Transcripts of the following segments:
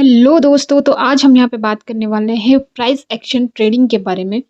Hello दोस्तों, तो आज हम यहाँ पे बात करने वाले हैं प्राइस एक्शन ट्रेडिंग के बारे में।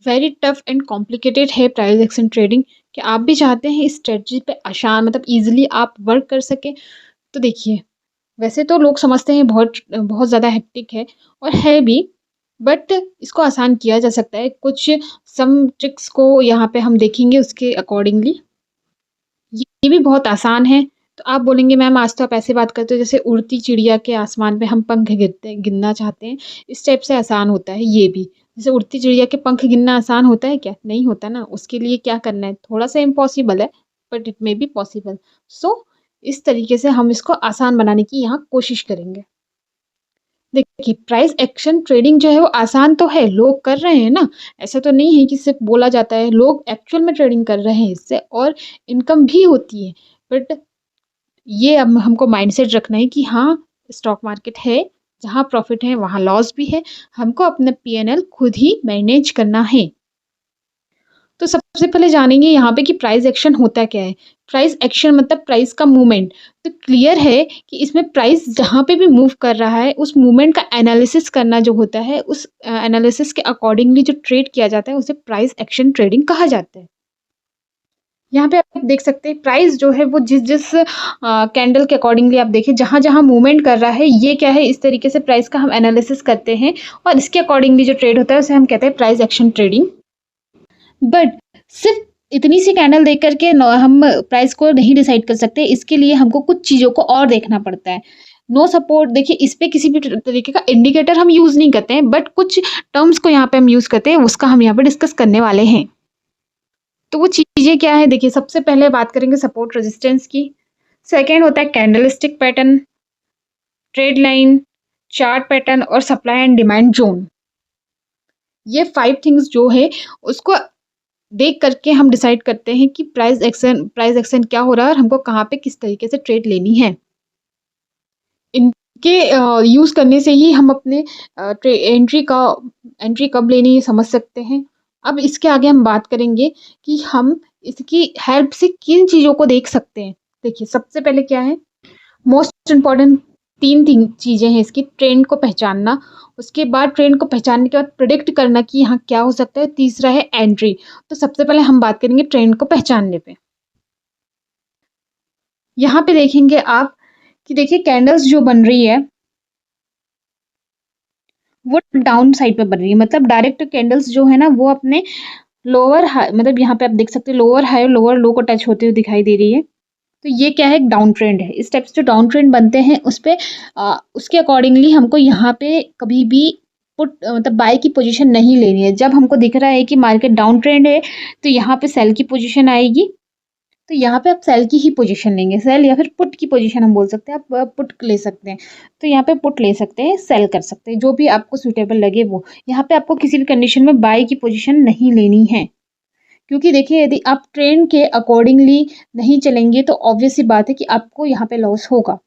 वेरी टफ एंड कॉम्प्लिकेटेड है प्राइस एक्शन ट्रेडिंग। कि आप भी चाहते हैं इस स्ट्रेटजी पे आसान मतलब इजीली आप वर्क कर सकें। तो देखिए, वैसे तो लोग समझते हैं बहुत बहुत ज़्यादा हेक्टिक है और है भी, बट इसको आसान किया जा सकता है। कुछ सम ट्रिक्स को यहाँ पे हम देखेंगे उसके अकॉर्डिंगली। ये भी बहुत आसान है। तो आप बोलेंगे मैम आज तो आप ऐसे बात करते हो जैसे उड़ती चिड़िया के आसमान पे हम पंख गिनना चाहते हैं। इस टाइप से आसान होता है ये भी। जैसे उड़ती चिड़िया के पंख गिनना आसान होता है क्या? नहीं होता ना। उसके लिए क्या करना है, थोड़ा सा इम्पॉसिबल है, but it may be possible. So इस तरीके से हम इसको आसान बनाने की यहाँ कोशिश करेंगे। देखिए, प्राइस एक्शन ट्रेडिंग जो है वो आसान तो है, लोग कर रहे हैं ना। ऐसा तो नहीं है कि सिर्फ बोला जाता है, लोग एक्चुअल में ट्रेडिंग कर रहे हैं इससे और इनकम भी होती है। बट ये अब हमको माइंडसेट रखना है कि हाँ, स्टॉक मार्केट है, जहाँ प्रॉफिट है वहाँ लॉस भी है। हमको अपना पीएनएल खुद ही मैनेज करना है। तो सबसे पहले जानेंगे यहाँ पे कि प्राइस एक्शन होता क्या है। प्राइस एक्शन मतलब प्राइस का मूवमेंट। तो क्लियर है कि इसमें प्राइस जहाँ पे भी मूव कर रहा है उस मूवमेंट का एनालिसिस करना जो होता है, उस एनालिसिस के अकॉर्डिंगली जो ट्रेड किया जाता है उसे प्राइस एक्शन ट्रेडिंग कहा जाता है। यहाँ पे आप देख सकते हैं प्राइस जो है वो जिस जिस कैंडल के अकॉर्डिंगली आप देखिए जहाँ जहाँ मूवमेंट कर रहा है, ये क्या है, इस तरीके से प्राइस का हम एनालिसिस करते हैं और इसके अकॉर्डिंगली जो ट्रेड होता है उसे हम कहते हैं प्राइस एक्शन ट्रेडिंग। बट सिर्फ इतनी सी कैंडल देख करके हम प्राइस को नहीं डिसाइड कर सकते। इसके लिए हमको कुछ चीज़ों को और देखना पड़ता है। नो सपोर्ट, देखिए इस पे किसी भी तरीके का इंडिकेटर हम यूज़ नहीं करते हैं, बट कुछ टर्म्स को यहाँ पे हम यूज़ करते हैं, उसका हम यहाँ पे डिस्कस करने वाले हैं। तो वो चीज़ें क्या है, देखिए सबसे पहले बात करेंगे सपोर्ट रेजिस्टेंस की। सेकेंड होता है candlestick pattern, trade line, chart pattern और सप्लाई एंड डिमांड जोन। ये 5 थिंग्स जो है उसको देख करके हम डिसाइड करते हैं कि प्राइस एक्शन क्या हो रहा है और हमको कहाँ पे किस तरीके से ट्रेड लेनी है। इनके यूज़ करने से ही हम अपने एंट्री कब लेनी है समझ सकते हैं। अब इसके आगे हम बात करेंगे कि हम इसकी हेल्प से किन चीज़ों को देख सकते हैं। देखिए सबसे पहले क्या है, मोस्ट इम्पॉर्टेंट 3 चीज़ें हैं इसकी। ट्रेंड को पहचानना, उसके बाद ट्रेंड को पहचानने के बाद प्रेडिक्ट करना कि यहाँ क्या हो सकता है, तीसरा है एंट्री। तो सबसे पहले हम बात करेंगे ट्रेंड को पहचानने पे। यहाँ पे देखेंगे आप कि देखिए कैंडल्स जो बन रही है वो डाउन साइड पे बन रही है, मतलब डायरेक्ट कैंडल्स जो है ना वो अपने लोअर हाई, मतलब यहाँ पे आप देख सकते हैं लोअर हाई और लोअर लो को टच होते हुए दिखाई दे रही है। तो ये क्या है, एक डाउन ट्रेंड है। इस टाइप से जो डाउन ट्रेंड बनते हैं उस पे उसके अकॉर्डिंगली हमको यहाँ पे कभी भी मतलब बाय की पोजीशन नहीं लेनी है। जब हमको दिख रहा है कि मार्केट डाउन ट्रेंड है तो यहाँ पे सेल की पोजीशन आएगी। तो यहाँ पे आप सेल की ही पोजीशन लेंगे, सेल या फिर पुट की पोजीशन हम बोल सकते हैं, आप पुट ले सकते हैं। तो यहाँ पे पुट ले सकते हैं, सेल कर सकते हैं, जो भी आपको सूटेबल लगे वो। यहाँ पे आपको किसी भी कंडीशन में बाय की पोजीशन नहीं लेनी है, क्योंकि देखिए यदि आप ट्रेंड के अकॉर्डिंगली नहीं चलेंगे तो ऑब्वियस सी बात है कि आपको यहाँ पे लॉस होगा।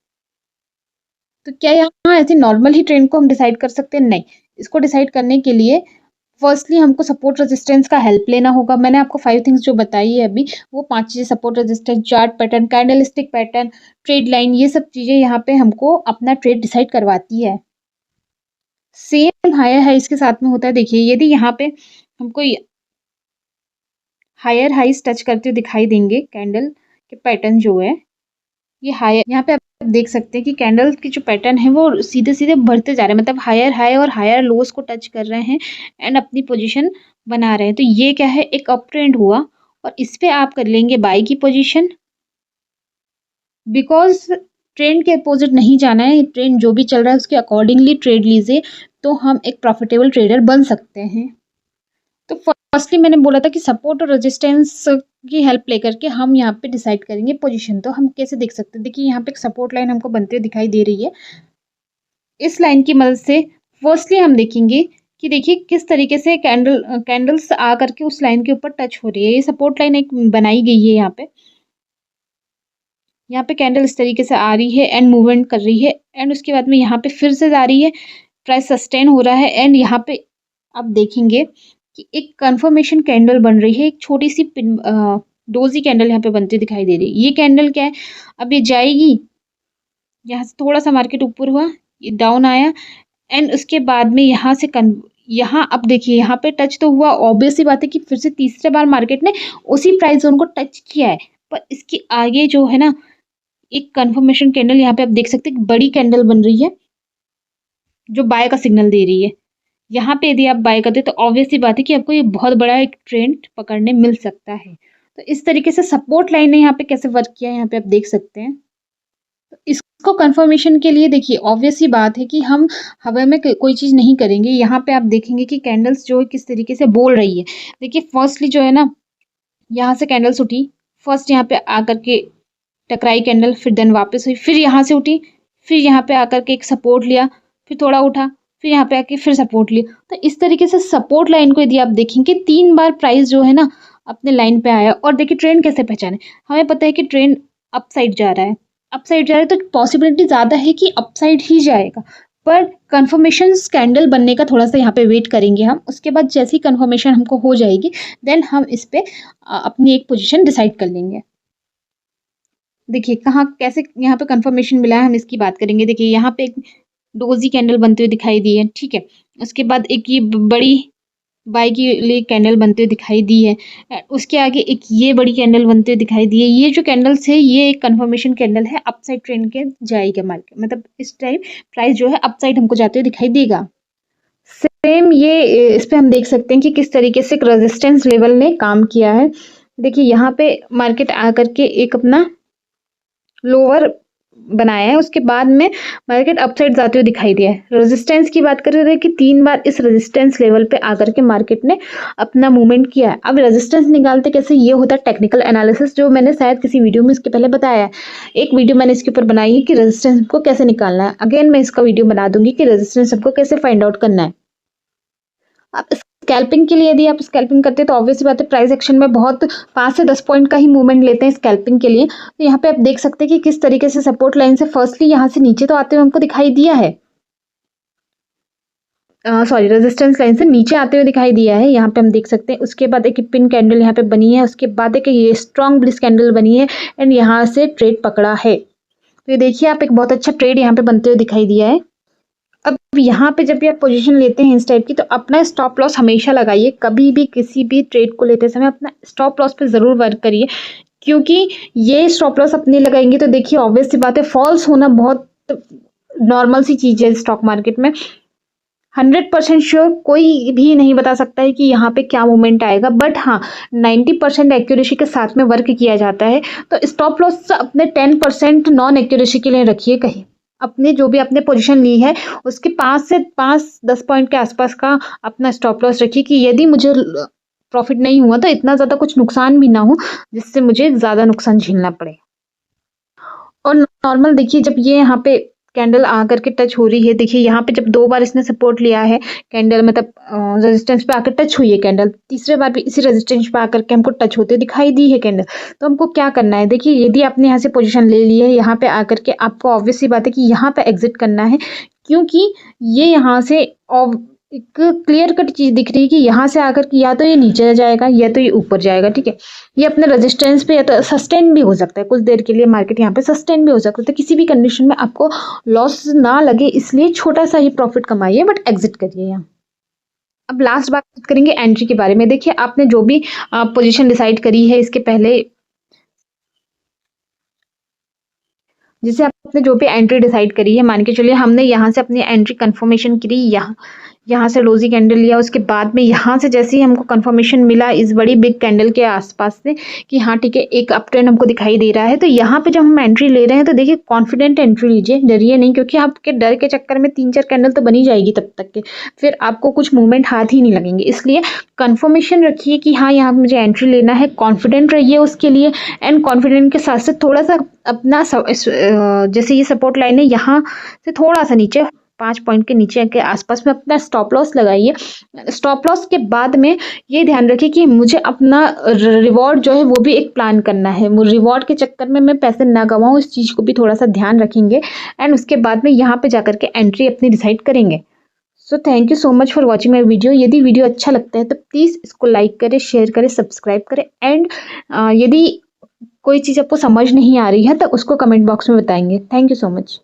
तो क्या यहाँ ऐसे नॉर्मल ही ट्रेंड को हम डिसाइड कर सकते हैं? नहीं। इसको डिसाइड करने के लिए फर्स्टली हमको सपोर्ट रेजिस्टेंस का हेल्प लेना होगा। मैंने आपको 5 थिंग्स जो बताई है अभी, वो 5 चीज़ें support resistance, chart pattern, candlestick pattern, trade line, ये सब चीज़ें यहाँ पे हमको अपना ट्रेड डिसाइड करवाती है। सेम हायर हाई इसके साथ में होता है। देखिए यदि यहाँ पे हमको हायर हाइस टच करते हुए दिखाई देंगे कैंडल के पैटर्न जो है, ये हायर, यहाँ पे आप देख सकते हैं कि कैंडल की जो पैटर्न है वो सीधे सीधे बढ़ते जा रहे हैं, मतलब हायर हाई और हायर लोस को टच कर रहे हैं एंड अपनी पोजीशन बना रहे हैं। तो ये क्या है, एक अप ट्रेंड हुआ और इस पे आप कर लेंगे बाई की पोजीशन, बिकॉज ट्रेंड के अपोजिट नहीं जाना है। ट्रेंड जो भी चल रहा है उसके अकॉर्डिंगली ट्रेड लीजिए, तो हम एक प्रॉफिटेबल ट्रेडर बन सकते हैं। तो फर्स्टली मैंने बोला था कि सपोर्ट और रेजिस्टेंस की हेल्प लेकर के हम यहाँ पे डिसाइड करेंगे पोजीशन। तो हम कैसे देख सकते हैं, देखिए यहाँ पे एक सपोर्ट लाइन हमको बनते हुए दिखाई दे रही है। इस लाइन की मदद से फर्स्टली हम देखेंगे कि देखिए किस तरीके से कैंडल्स आ करके उस लाइन के ऊपर टच हो रही है। ये सपोर्ट लाइन एक बनाई गई है यहाँ पे। यहाँ पे कैंडल इस तरीके से आ रही है एंड मूवमेंट कर रही है एंड उसके बाद में यहाँ पे फिर से जा रही है, प्राइस सस्टेन हो रहा है एंड यहाँ पे आप देखेंगे कि एक कन्फर्मेशन कैंडल बन रही है। एक छोटी सी डोजी कैंडल यहाँ पे बनती दिखाई दे रही है। ये कैंडल क्या है, अब ये जाएगी यहाँ से थोड़ा सा मार्केट ऊपर हुआ, ये डाउन आया एंड उसके बाद में यहाँ से यहाँ अब देखिए यहाँ पे टच तो हुआ, ऑब्वियस सी बात है कि फिर से तीसरे बार मार्केट ने उसी प्राइस जोन को टच किया है। पर इसके आगे जो है ना, एक कंफर्मेशन कैंडल यहाँ पे आप देख सकते हैं, बड़ी कैंडल बन रही है जो बाय का सिग्नल दे रही है। यहाँ पे यदि आप बाय करते तो ऑब्वियस सी बात है कि आपको ये बहुत बड़ा एक ट्रेंड पकड़ने मिल सकता है। तो इस तरीके से सपोर्ट लाइन ने यहाँ पे कैसे वर्क किया है यहाँ पे आप देख सकते हैं। तो इसको कंफर्मेशन के लिए देखिए ऑब्वियस सी बात है कि हम हवा में कोई चीज़ नहीं करेंगे। यहाँ पे आप देखेंगे कि कैंडल्स जो है किस तरीके से बोल रही है। देखिए फर्स्टली जो है ना, यहाँ से कैंडल्स उठी, फर्स्ट यहाँ पे आकर के टकराई कैंडल, फिर देन वापस हुई, फिर यहाँ से उठी, फिर यहाँ पे आकर के एक सपोर्ट लिया, फिर थोड़ा उठा, फिर यहाँ पे आके फिर सपोर्ट लिया। तो इस तरीके से सपोर्ट लाइन को यदि आप देखेंगे 3 बार प्राइस जो है ना अपने लाइन पे आया। और देखिए ट्रेंड कैसे पहचाने, हमें पता है कि ट्रेंड अपसाइड जा रहा है, अपसाइड जा रहा है तो पॉसिबिलिटी ज़्यादा है कि अपसाइड ही जाएगा। पर कन्फर्मेशन कैंडल बनने का थोड़ा सा यहाँ पे वेट करेंगे हम, उसके बाद जैसी कन्फर्मेशन हमको हो जाएगी देन हम इस पे अपनी एक पोजीशन डिसाइड कर लेंगे। देखिए कहाँ कैसे यहाँ पे कंफर्मेशन मिला है हम इसकी बात करेंगे। देखिए यहाँ पे एक डोजी कैंडल बनते हुए दिखाई दी है, ठीक है। उसके बाद एक ये बड़ी बाई के लिए कैंडल बनते हुए दिखाई दी है। उसके आगे एक ये बड़ी कैंडल बनते हुए दिखाई दी है। ये जो कैंडल्स है ये एक कंफर्मेशन कैंडल है, अपसाइड ट्रेंड के जाएगा मार्केट, मतलब इस टाइम प्राइस जो है अपसाइड हमको जाते हुए दिखाई देगा। सेम ये इस पे हम देख सकते हैं कि किस तरीके से एक रेजिस्टेंस लेवल ने काम किया है। देखिए यहाँ पे मार्केट आकर के एक अपना लोअर बनाया है, उसके बाद में मार्केट अपसाइड जाते हुए दिखाई दिया है। रेजिस्टेंस की बात कर रहे थे कि 3 बार इस रेजिस्टेंस लेवल पे आकर के मार्केट ने अपना मूवमेंट किया है। अब रेजिस्टेंस निकालते कैसे, ये होता है टेक्निकल एनालिसिस, जो मैंने शायद किसी वीडियो में इसके पहले बताया है। एक वीडियो मैंने इसके ऊपर बनाई है कि रेजिस्टेंस को कैसे निकालना है। अगेन मैं इसका वीडियो बना दूंगी कि रेजिस्टेंस सबको कैसे फाइंड आउट करना है। आप स्कैल्पिंग के लिए यदि आप स्कैल्पिंग करते हैं तो ऑब्वियस बात है प्राइस एक्शन में बहुत 5 से 10 पॉइंट का ही मूवमेंट लेते हैं स्कैल्पिंग के लिए। तो यहाँ पे आप देख सकते हैं कि किस तरीके से सपोर्ट लाइन से फर्स्टली यहाँ से नीचे तो आते हुए हमको दिखाई दिया है, सॉरी रेजिस्टेंस लाइन से नीचे आते हुए दिखाई दिया है, यहाँ पे हम देख सकते हैं। उसके बाद एक पिन कैंडल यहाँ पे बनी है, उसके बाद एक ये स्ट्रॉन्ग ब्लिस कैंडल बनी है एंड यहाँ से ट्रेड पकड़ा है। तो ये देखिए आप एक बहुत अच्छा ट्रेड यहाँ पे बनते हुए दिखाई दिया है। अब यहाँ पे जब भी आप पोजीशन लेते हैं इस टाइप की तो अपना स्टॉप लॉस हमेशा लगाइए। कभी भी किसी भी ट्रेड को लेते समय अपना स्टॉप लॉस पे ज़रूर वर्क करिए, क्योंकि ये स्टॉप लॉस अपने लगाएंगे तो देखिए ऑब्वियस सी बात है फॉल्स होना बहुत नॉर्मल सी चीज़ है स्टॉक मार्केट में। 100% श्योर कोई भी नहीं बता सकता है कि यहाँ पे क्या मूवमेंट आएगा, बट हाँ 90% एक्यूरेसी के साथ में वर्क किया जाता है। तो स्टॉप लॉस अपने 10% नॉन एक्यूरेसी के लिए रखिए। कहीं अपने जो भी आपने पोजीशन ली है उसके 5 से 5-10 पॉइंट के आसपास का अपना स्टॉप लॉस रखिए कि यदि मुझे प्रॉफिट नहीं हुआ तो इतना ज़्यादा कुछ नुकसान भी ना हो जिससे मुझे ज़्यादा नुकसान झेलना पड़े। और नॉर्मल देखिए जब ये यहाँ पे कैंडल आकर के टच हो रही है, देखिए यहाँ पे जब 2 बार इसने सपोर्ट लिया है कैंडल, मतलब रेजिस्टेंस पे आकर टच हुई है कैंडल, तीसरे बार भी इसी रेजिस्टेंस पे आकर के हमको टच होते दिखाई दी है कैंडल। तो हमको क्या करना है, देखिए यदि आपने यहाँ से पोजीशन ले ली है यहाँ पे आकर के आपको ऑब्वियस सी बात है कि यहाँ पे एग्जिट करना है, क्योंकि ये यहाँ से एक क्लियर कट चीज़ दिख रही है कि यहाँ से आकर के या तो ये नीचे जाएगा या तो ये ऊपर जाएगा, ठीक है। ये अपने रेजिस्टेंस पे या तो सस्टेन भी हो सकता है, कुछ देर के लिए मार्केट यहाँ पे सस्टेन भी हो सकता है। तो किसी भी कंडीशन में आपको लॉस ना लगे इसलिए छोटा सा ही प्रॉफिट कमाइए बट एग्जिट करिए यहाँ। अब लास्ट बात करेंगे एंट्री के बारे में। देखिए आपने जो भी पोजीशन डिसाइड करी है इसके पहले, जैसे आपने जो भी एंट्री डिसाइड करी है, मान के चलिए हमने यहाँ से अपनी एंट्री कंफर्मेशन करी, यहाँ से डोजी कैंडल लिया, उसके बाद में यहाँ से जैसे ही हमको कंफर्मेशन मिला इस बड़ी बिग कैंडल के आसपास से कि हाँ ठीक है एक अप ट्रेंड हमको दिखाई दे रहा है, तो यहाँ पे जब हम एंट्री ले रहे हैं तो देखिए कॉन्फिडेंट एंट्री लीजिए, डरिए नहीं, क्योंकि आपके डर के चक्कर में 3-4 कैंडल तो बनी जाएगी तब तक के, फिर आपको कुछ मूवमेंट हाथ ही नहीं लगेंगे। इसलिए कंफर्मेशन रखिए कि हाँ यहाँ मुझे एंट्री लेना है, कॉन्फिडेंट रहिए उसके लिए एंड कॉन्फिडेंट के साथ साथ थोड़ा सा अपना जैसे ये सपोर्ट लाइन है यहाँ से थोड़ा सा नीचे 5 पॉइंट के नीचे के आसपास में अपना स्टॉप लॉस लगाइए। स्टॉप लॉस के बाद में ये ध्यान रखिए कि मुझे अपना रिवॉर्ड जो है वो भी एक प्लान करना है, वो रिवॉर्ड के चक्कर में मैं पैसे ना गंवाऊँ, इस चीज़ को भी थोड़ा सा ध्यान रखेंगे एंड उसके बाद में यहाँ पे जाकर के एंट्री अपनी डिसाइड करेंगे। So thank you so much for watching my video. यदि वीडियो अच्छा लगता है तो प्लीज़ इसको लाइक करें, शेयर करें, सब्सक्राइब करें एंड यदि कोई चीज़ आपको समझ नहीं आ रही है तो उसको कमेंट बॉक्स में बताएंगे। Thank you so much.